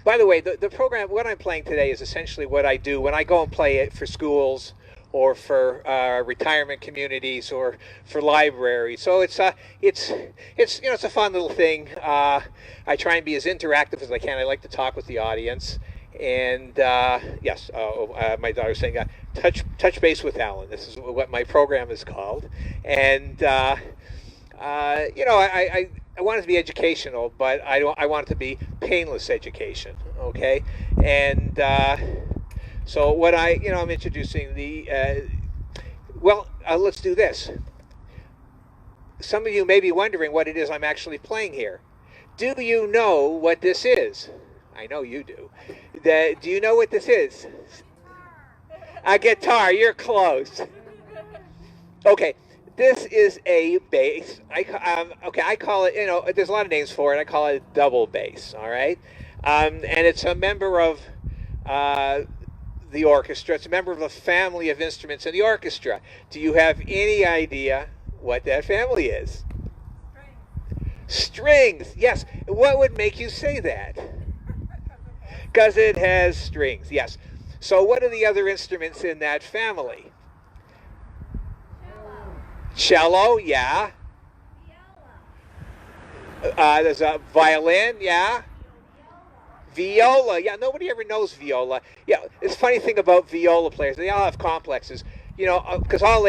By the way, the program, what I'm playing today is essentially what I do when I go and play it for schools or for retirement communities or for libraries. So it's it's a fun little thing. I try and be as interactive as I can. I like to talk with the audience. And yes, my daughter's saying, touch base with Alan. This is what my program is called. And I want it to be educational, but I don't. I want it to be painless education. Okay, and so what I'm introducing the. Let's do this. Some of you may be wondering what it is I'm actually playing here. Do you know what this is? I know you do. Do you know what this is? A guitar. You're close. Okay, this is a bass. I call it. There's a lot of names for it. I call it a double bass. All right, and it's a member of the orchestra. It's a member of the family of instruments in the orchestra. Do you have any idea what that family is? Strings. Yes. What would make you say that? Because it has strings. Yes. So what are the other instruments in that family? Cello, yeah. There's a violin, yeah. Viola, yeah. Nobody ever knows viola. Yeah, it's a funny thing about viola players. They all have complexes, because all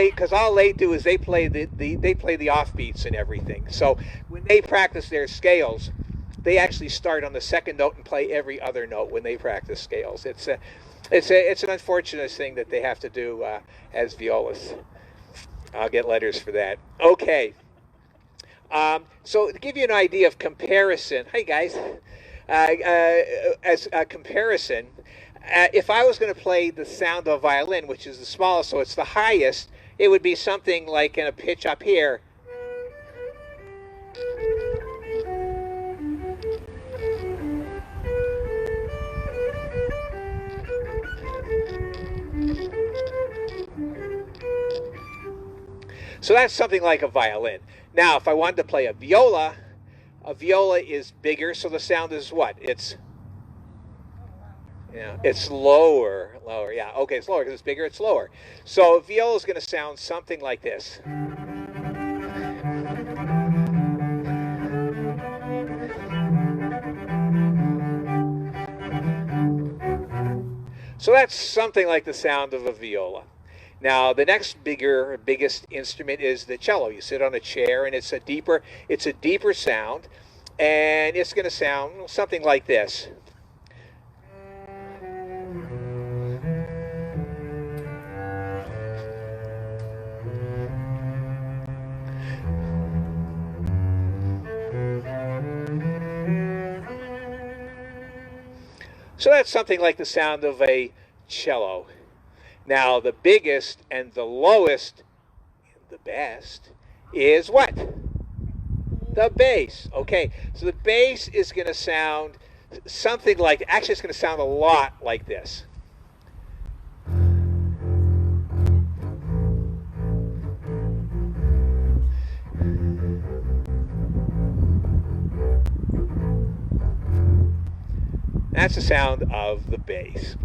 they do is they play they play the offbeats and everything. So when they practice their scales, they actually start on the second note and play every other note when they practice scales. It's an unfortunate thing that they have to do as violists. I'll get letters for that. Okay. So to give you an idea of comparison, hey guys, as a comparison, if I was going to play the sound of a violin, which is the smallest, so it's the highest, it would be something like in a pitch up here. So that's something like a violin. Now, if I wanted to play a viola is bigger, so the sound is what? It's lower. Yeah, okay, it's lower because it's bigger. It's lower. So viola is going to sound something like this. So that's something like the sound of a viola. Now, the next biggest instrument is the cello. You sit on a chair, and it's a deeper sound, and it's going to sound something like this. So that's something like the sound of a cello. Now, the biggest and the lowest, the best, is what? The bass. Okay, so the bass is going to sound something like, actually it's going to sound a lot like this. That's the sound of the bass.